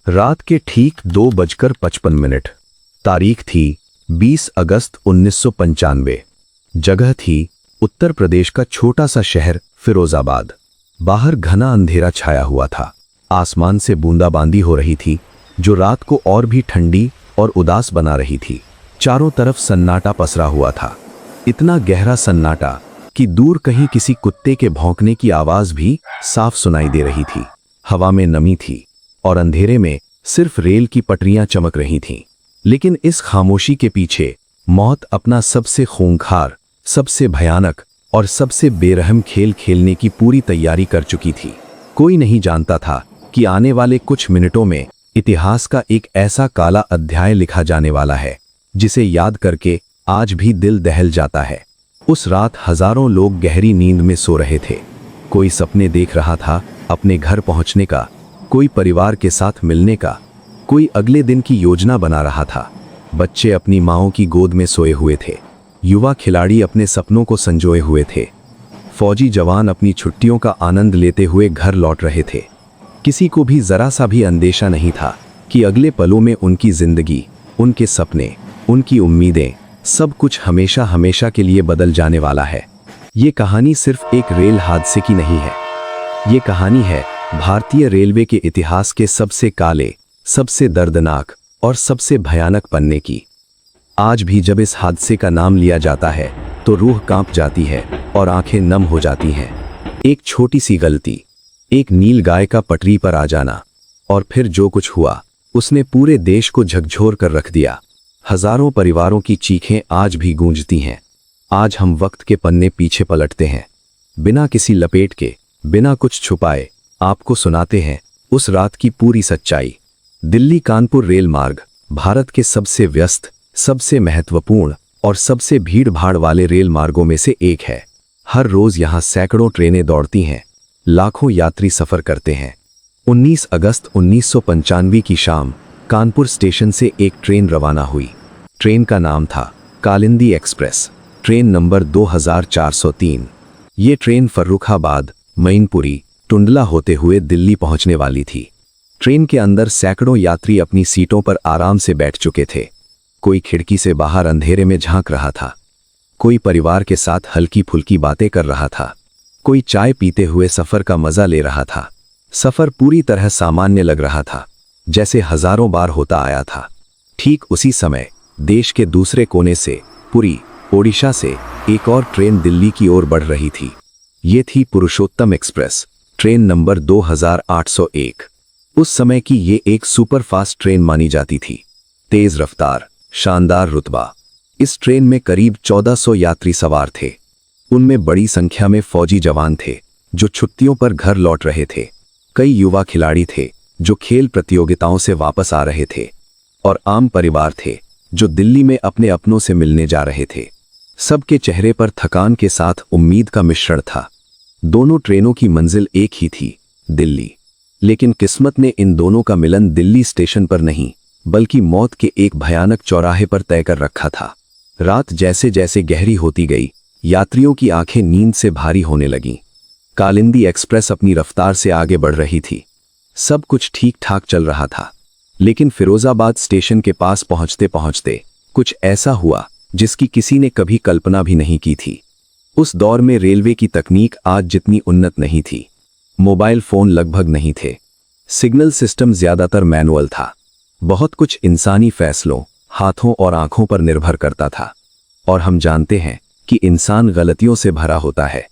रात के ठीक 2:55। तारीख थी 20 अगस्त 1995। जगह थी उत्तर प्रदेश का छोटा सा शहर फिरोजाबाद। बाहर घना अंधेरा छाया हुआ था। आसमान से बूंदाबांदी हो रही थी जो रात को और भी ठंडी और उदास बना रही थी। चारों तरफ सन्नाटा पसरा हुआ था, इतना गहरा सन्नाटा कि दूर कहीं किसी कुत्ते के भौंकने की आवाज भी साफ सुनाई दे रही थी। हवा में नमी थी और अंधेरे में सिर्फ रेल की पटरियां चमक रही थीं। लेकिन इस खामोशी के पीछे मौत अपना सबसे खूंखार, सबसे भयानक और सबसे बेरहम खेल खेलने की पूरी तैयारी कर चुकी थी। कोई नहीं जानता था कि आने वाले कुछ मिनटों में इतिहास का एक ऐसा काला अध्याय लिखा जाने वाला है जिसे याद करके आज भी दिल दहल जाता है। उस रात हजारों लोग गहरी नींद में सो रहे थे। कोई सपने देख रहा था अपने घर पहुंचने का, कोई परिवार के साथ मिलने का, कोई अगले दिन की योजना बना रहा था। बच्चे अपनी माँओं की गोद में सोए हुए थे, युवा खिलाड़ी अपने सपनों को संजोए हुए थे, फौजी जवान अपनी छुट्टियों का आनंद लेते हुए घर लौट रहे थे। किसी को भी जरा सा भी अंदेशा नहीं था कि अगले पलों में उनकी जिंदगी, उनके सपने, उनकी उम्मीदें, सब कुछ हमेशा हमेशा के लिए बदल जाने वाला है। ये कहानी सिर्फ एक रेल हादसे की नहीं है, ये कहानी है भारतीय रेलवे के इतिहास के सबसे काले, सबसे दर्दनाक और सबसे भयानक पन्ने की। आज भी जब इस हादसे का नाम लिया जाता है तो रूह कांप जाती है और आंखें नम हो जाती हैं। एक छोटी सी गलती, एक नील गाय का पटरी पर आ जाना, और फिर जो कुछ हुआ उसने पूरे देश को झकझोर कर रख दिया। हजारों परिवारों की चीखें आज भी गूंजती हैं। आज हम वक्त के पन्ने पीछे पलटते हैं, बिना किसी लपेट के, बिना कुछ छुपाए आपको सुनाते हैं उस रात की पूरी सच्चाई। दिल्ली कानपुर रेल मार्ग भारत के सबसे व्यस्त, सबसे महत्वपूर्ण और सबसे भीड़-भाड़ वाले रेल मार्गों में से एक है। हर रोज यहां सैकड़ों ट्रेनें दौड़ती हैं, लाखों यात्री सफर करते हैं। 19 अगस्त 1995 की शाम कानपुर स्टेशन से एक ट्रेन रवाना हुई। ट्रेन का नाम था कालिंदी एक्सप्रेस, ट्रेन नंबर 2403। ये ट्रेन फर्रुखाबाद, मैनपुरी, टुंडला होते हुए दिल्ली पहुंचने वाली थी। ट्रेन के अंदर सैकड़ों यात्री अपनी सीटों पर आराम से बैठ चुके थे। कोई खिड़की से बाहर अंधेरे में झांक रहा था, कोई परिवार के साथ हल्की फुल्की बातें कर रहा था, कोई चाय पीते हुए सफर का मजा ले रहा था। सफर पूरी तरह सामान्य लग रहा था, जैसे हजारों बार होता आया था। ठीक उसी समय देश के दूसरे कोने से, पुरी, ओडिशा से एक और ट्रेन दिल्ली की ओर बढ़ रही थी। ये थी पुरुषोत्तम एक्सप्रेस, ट्रेन नंबर 2801। उस समय की ये एक सुपरफास्ट ट्रेन मानी जाती थी। तेज रफ्तार, शानदार रुतबा। इस ट्रेन में करीब 1400 यात्री सवार थे। उनमें बड़ी संख्या में फौजी जवान थे जो छुट्टियों पर घर लौट रहे थे। कई युवा खिलाड़ी थे जो खेल प्रतियोगिताओं से वापस आ रहे थे, और आम परिवार थे जो दिल्ली में अपने अपनों से मिलने जा रहे थे। सबके चेहरे पर थकान के साथ उम्मीद का मिश्रण था। दोनों ट्रेनों की मंजिल एक ही थी, दिल्ली। लेकिन किस्मत ने इन दोनों का मिलन दिल्ली स्टेशन पर नहीं, बल्कि मौत के एक भयानक चौराहे पर तय कर रखा था। रात जैसे जैसे गहरी होती गई, यात्रियों की आंखें नींद से भारी होने लगीं। कालिंदी एक्सप्रेस अपनी रफ्तार से आगे बढ़ रही थी। सब कुछ ठीक ठाक चल रहा था, लेकिन फिरोजाबाद स्टेशन के पास पहुंचते पहुंचते कुछ ऐसा हुआ जिसकी किसी ने कभी कल्पना भी नहीं की थी। उस दौर में रेलवे की तकनीक आज जितनी उन्नत नहीं थी। मोबाइल फोन लगभग नहीं थे, सिग्नल सिस्टम ज्यादातर मैनुअल था। बहुत कुछ इंसानी फैसलों, हाथों और आंखों पर निर्भर करता था। और हम जानते हैं कि इंसान गलतियों से भरा होता है।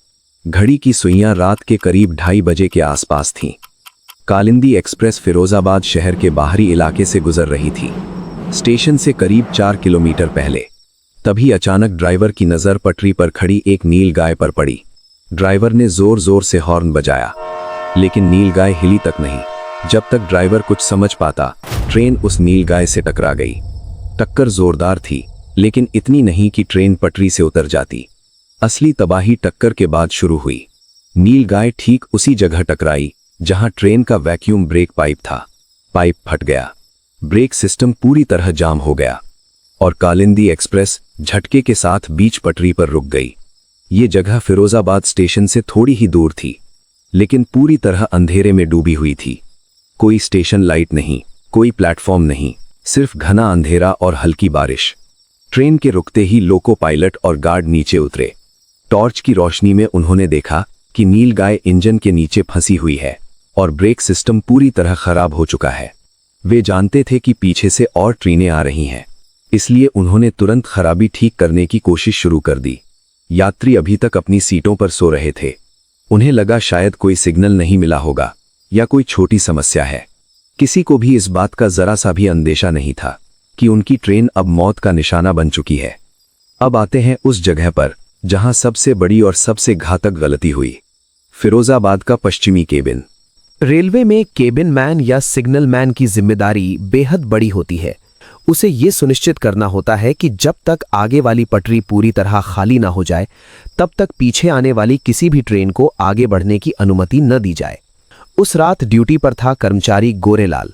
घड़ी की सुइयां रात के करीब 2:30 बजे के आसपास थीं। कालिंदी एक्सप्रेस फिरोजाबाद शहर के बाहरी इलाके से गुजर रही थी, स्टेशन से करीब 4 किलोमीटर पहले। तभी अचानक ड्राइवर की नजर पटरी पर खड़ी एक नील गाय पर पड़ी। ड्राइवर ने जोर जोर से हॉर्न बजाया, लेकिन नील गाय हिली तक नहीं। जब तक ड्राइवर कुछ समझ पाता, ट्रेन उस नील गाय से टकरा गई। टक्कर जोरदार थी, लेकिन इतनी नहीं कि ट्रेन पटरी से उतर जाती। असली तबाही टक्कर के बाद शुरू हुई। नील गाय ठीक उसी जगह टकराई जहां ट्रेन का वैक्यूम ब्रेक पाइप था। पाइप फट गया, ब्रेक सिस्टम पूरी तरह जाम हो गया, और कालिंदी एक्सप्रेस झटके के साथ बीच पटरी पर रुक गई। ये जगह फिरोजाबाद स्टेशन से थोड़ी ही दूर थी, लेकिन पूरी तरह अंधेरे में डूबी हुई थी। कोई स्टेशन लाइट नहीं, कोई प्लेटफॉर्म नहीं, सिर्फ घना अंधेरा और हल्की बारिश। ट्रेन के रुकते ही लोको पायलट और गार्ड नीचे उतरे। टॉर्च की रोशनी में उन्होंने देखा कि नीलगाय इंजन के नीचे फंसी हुई है और ब्रेक सिस्टम पूरी तरह खराब हो चुका है। वे जानते थे कि पीछे से और ट्रेनें आ रही हैं, इसलिए उन्होंने तुरंत खराबी ठीक करने की कोशिश शुरू कर दी। यात्री अभी तक अपनी सीटों पर सो रहे थे। उन्हें लगा शायद कोई सिग्नल नहीं मिला होगा या कोई छोटी समस्या है। किसी को भी इस बात का जरा सा भी अंदेशा नहीं था कि उनकी ट्रेन अब मौत का निशाना बन चुकी है। अब आते हैं उस जगह पर जहां सबसे बड़ी और सबसे घातक गलती हुई, फिरोजाबाद का पश्चिमी केबिन। रेलवे में केबिन मैन या सिग्नल मैन की जिम्मेदारी बेहद बड़ी होती है। उसे ये सुनिश्चित करना होता है कि जब तक आगे वाली पटरी पूरी तरह खाली ना हो जाए, तब तक पीछे आने वाली किसी भी ट्रेन को आगे बढ़ने की अनुमति न दी जाए। उस रात ड्यूटी पर था कर्मचारी गोरेलाल।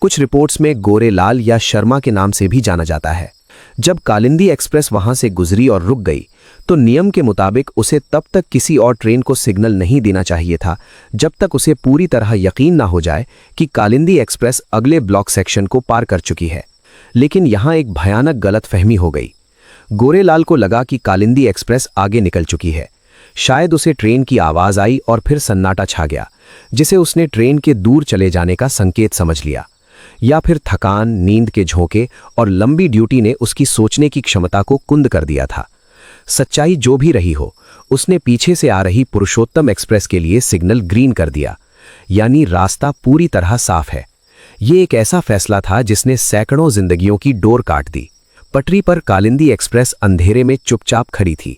कुछ रिपोर्ट्स में गोरेलाल या शर्मा के नाम से भी जाना जाता है। जब कालिंदी एक्सप्रेस वहां से गुजरी और रुक गई, तो नियम के मुताबिक उसे तब तक किसी और ट्रेन को सिग्नल नहीं देना चाहिए था जब तक उसे पूरी तरह यकीन ना हो जाए कि कालिंदी एक्सप्रेस अगले ब्लॉक सेक्शन को पार कर चुकी है। लेकिन यहां एक भयानक गलतफहमी हो गई। गोरेलाल को लगा कि कालिंदी एक्सप्रेस आगे निकल चुकी है। शायद उसे ट्रेन की आवाज आई और फिर सन्नाटा छा गया, जिसे उसने ट्रेन के दूर चले जाने का संकेत समझ लिया। या फिर थकान, नींद के झोंके और लंबी ड्यूटी ने उसकी सोचने की क्षमता को कुंद कर दिया था। सच्चाई जो भी रही हो, उसने पीछे से आ रही पुरुषोत्तम एक्सप्रेस के लिए सिग्नल ग्रीन कर दिया, यानी रास्ता पूरी तरह साफ है। ये एक ऐसा फैसला था जिसने सैकड़ों जिंदगियों की डोर काट दी। पटरी पर कालिंदी एक्सप्रेस अंधेरे में चुपचाप खड़ी थी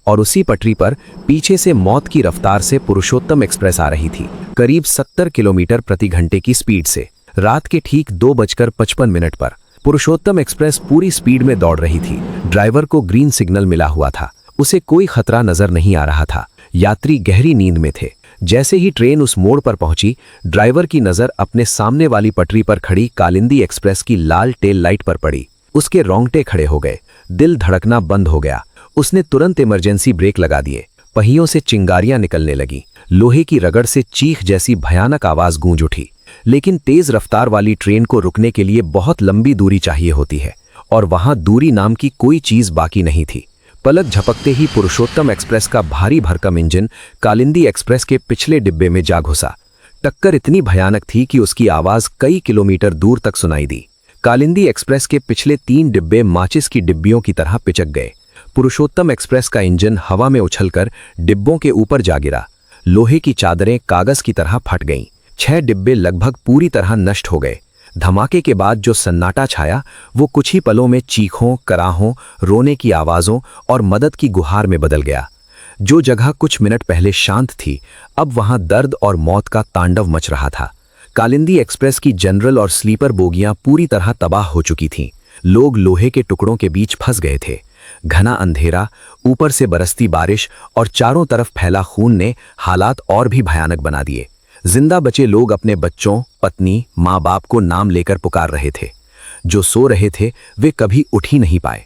और उसी पटरी पर पीछे से मौत की रफ्तार से पुरुषोत्तम एक्सप्रेस आ रही थी, करीब 70 किलोमीटर प्रति घंटे की स्पीड से। रात के ठीक 2:55 पर पुरुषोत्तम एक्सप्रेस पूरी स्पीड में दौड़ रही थी। ड्राइवर को ग्रीन सिग्नल मिला हुआ था, उसे कोई खतरा नजर नहीं आ रहा था। यात्री गहरी नींद में थे। जैसे ही ट्रेन उस मोड़ पर पहुंची, ड्राइवर की नजर अपने सामने वाली पटरी पर खड़ी कालिंदी एक्सप्रेस की लाल टेल लाइट पर पड़ी। उसके रोंगटे खड़े हो गए, दिल धड़कना बंद हो गया। उसने तुरंत इमरजेंसी ब्रेक लगा दिए। पहियों से चिंगारियां निकलने लगी। लोहे की रगड़ से चीख जैसी भयानक आवाज गूंज उठी। लेकिन तेज रफ्तार वाली ट्रेन को रुकने के लिए बहुत लंबी दूरी चाहिए होती है, और वहां दूरी नाम की कोई चीज बाकी नहीं थी। पलक झपकते ही पुरुषोत्तम एक्सप्रेस का भारी भरकम इंजन कालिंदी एक्सप्रेस के पिछले डिब्बे में जा घुसा। टक्कर इतनी भयानक थी कि उसकी आवाज कई किलोमीटर दूर तक सुनाई दी। कालिंदी एक्सप्रेस के पिछले 3 डिब्बे माचिस की डिब्बियों की तरह पिचक गए। पुरुषोत्तम एक्सप्रेस का इंजन हवा में उछलकर डिब्बों के ऊपर जा गिरा। लोहे की चादरें कागज की तरह फट गईं। 6 डिब्बे लगभग पूरी तरह नष्ट हो गए। धमाके के बाद जो सन्नाटा छाया, वो कुछ ही पलों में चीखों, कराहों, रोने की आवाजों और मदद की गुहार में बदल गया। जो जगह कुछ मिनट पहले शांत थी, अब वहां दर्द और मौत का तांडव मच रहा था। कालिंदी एक्सप्रेस की जनरल और स्लीपर बोगियां पूरी तरह तबाह हो चुकी थीं। लोग लोहे के टुकड़ों के बीच फंस गए थे। घना अंधेरा, ऊपर से बरसती बारिश और चारों तरफ फैला खून ने हालात और भी भयानक बना दिए। जिंदा बचे लोग अपने बच्चों, पत्नी, माँ बाप को नाम लेकर पुकार रहे थे। जो सो रहे थे वे कभी उठ ही नहीं पाए।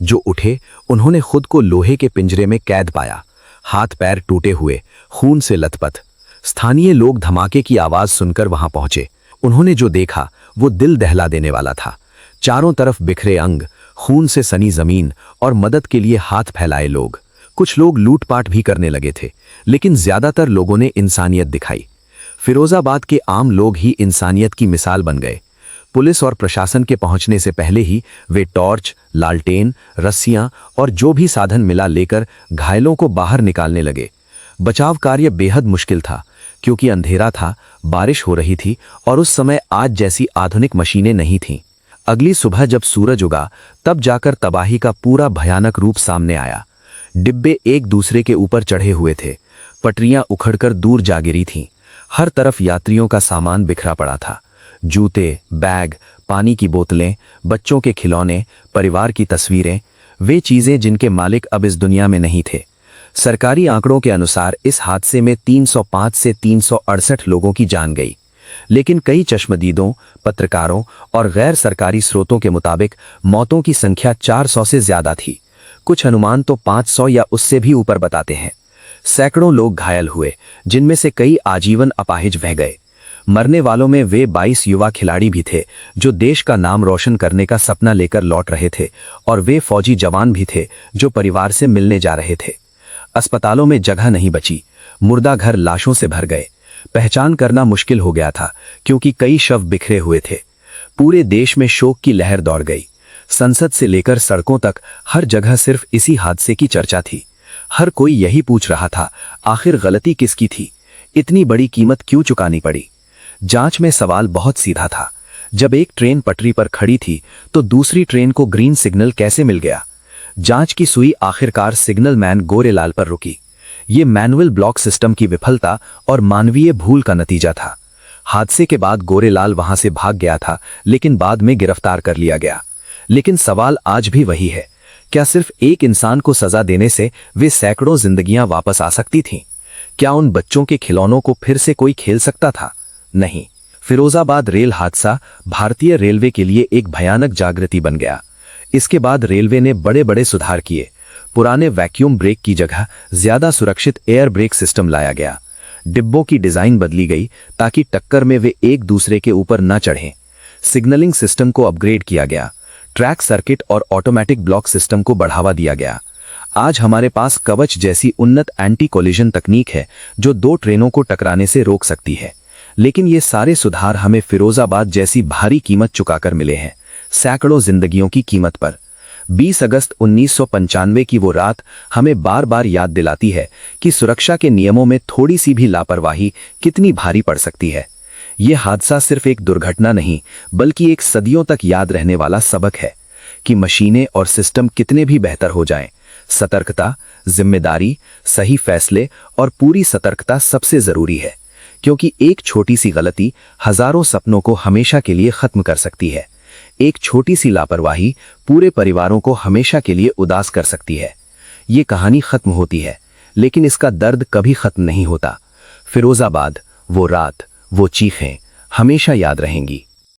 जो उठे, उन्होंने खुद को लोहे के पिंजरे में कैद पाया, हाथ पैर टूटे हुए, खून से लथपथ। स्थानीय लोग धमाके की आवाज सुनकर वहां पहुंचे। उन्होंने जो देखा वो दिल दहला देने वाला था। चारों तरफ बिखरे अंग, खून से सनी जमीन और मदद के लिए हाथ फैलाए लोग। कुछ लोग लूटपाट भी करने लगे थे, लेकिन ज्यादातर लोगों ने इंसानियत दिखाई। फिरोजाबाद के आम लोग ही इंसानियत की मिसाल बन गए। पुलिस और प्रशासन के पहुंचने से पहले ही वे टॉर्च, लालटेन, रस्सियां और जो भी साधन मिला लेकर घायलों को बाहर निकालने लगे। बचाव कार्य बेहद मुश्किल था, क्योंकि अंधेरा था, बारिश हो रही थी और उस समय आज जैसी आधुनिक मशीनें नहीं थीं। अगली सुबह जब सूरज उगा, तब जाकर तबाही का पूरा भयानक रूप सामने आया। डिब्बे एक दूसरे के ऊपर चढ़े हुए थे। पटरियां उखड़कर दूर जा गिरी थीं। हर तरफ यात्रियों का सामान बिखरा पड़ा था। जूते, बैग, पानी की बोतलें, बच्चों के खिलौने, परिवार की तस्वीरें, वे चीजें जिनके मालिक अब इस दुनिया में नहीं थे। सरकारी आंकड़ों के अनुसार इस हादसे में 305 से 368 लोगों की जान गई, लेकिन कई चश्मदीदों, पत्रकारों और गैर सरकारी स्रोतों के मुताबिक मौतों की संख्या 400 से ज्यादा थी। कुछ अनुमान तो 500 या उससे भी ऊपर बताते हैं। सैकड़ों लोग घायल हुए, जिनमें से कई आजीवन अपाहिज बह गए। मरने वालों में वे 22 युवा खिलाड़ी भी थे जो देश का नाम रोशन करने का सपना लेकर लौट रहे थे, और वे फौजी जवान भी थे जो परिवार से मिलने जा रहे थे। अस्पतालों में जगह नहीं बची, मुर्दा घर लाशों से भर गए। पहचान करना मुश्किल हो गया था क्योंकि कई शव बिखरे हुए थे। पूरे देश में शोक की लहर दौड़ गई। संसद से लेकर सड़कों तक हर जगह सिर्फ इसी हादसे की चर्चा थी। हर कोई यही पूछ रहा था, आखिर गलती किसकी थी? इतनी बड़ी कीमत क्यों चुकानी पड़ी? जांच में सवाल बहुत सीधा था। जब एक ट्रेन पटरी पर खड़ी थी तो दूसरी ट्रेन को ग्रीन सिग्नल कैसे मिल गया? जांच की सुई आखिरकार सिग्नल मैन गोरेलाल पर रुकी। ये मैनुअल ब्लॉक सिस्टम की विफलता और मानवीय भूल का नतीजा था। हादसे के बाद गोरेलाल वहां से भाग गया था, लेकिन बाद में गिरफ्तार कर लिया गया। लेकिन सवाल आज भी वही है, क्या सिर्फ एक इंसान को सजा देने से वे सैकड़ों जिंदगियां वापस आ सकती थीं? क्या उन बच्चों के खिलौनों को फिर से कोई खेल सकता था? नहीं। फिरोजाबाद रेल हादसा भारतीय रेलवे के लिए एक भयानक जागृति बन गया। इसके बाद रेलवे ने बड़े बड़े सुधार किए। पुराने वैक्यूम ब्रेक की जगह ज्यादा सुरक्षित एयर ब्रेक सिस्टम लाया गया। डिब्बों की डिजाइन बदली गई ताकि टक्कर में वे एक दूसरे के ऊपर न चढ़ें। सिग्नलिंग सिस्टम को अपग्रेड किया गया। ट्रैक सर्किट और ऑटोमेटिक ब्लॉक सिस्टम को बढ़ावा दिया गया। आज हमारे पास कवच जैसी उन्नत एंटी कोलिजन तकनीक है जो दो ट्रेनों को टकराने से रोक सकती है। लेकिन ये सारे सुधार हमें फिरोजाबाद जैसी भारी कीमत चुकाकर मिले हैं, सैकड़ों जिंदगियों की कीमत पर। 20 अगस्त 1995 की वो रात हमें बार बार याद दिलाती है कि सुरक्षा के नियमों में थोड़ी सी भी लापरवाही कितनी भारी पड़ सकती है। यह हादसा सिर्फ एक दुर्घटना नहीं, बल्कि एक सदियों तक याद रहने वाला सबक है कि मशीनें और सिस्टम कितने भी बेहतर हो जाएं, सतर्कता, जिम्मेदारी, सही फैसले और पूरी सतर्कता सबसे जरूरी है। क्योंकि एक छोटी सी गलती हजारों सपनों को हमेशा के लिए खत्म कर सकती है। एक छोटी सी लापरवाही पूरे परिवारों को हमेशा के लिए उदास कर सकती है। ये कहानी खत्म होती है, लेकिन इसका दर्द कभी खत्म नहीं होता। फिरोजाबाद, वो रात, वो चीखें हमेशा याद रहेंगी।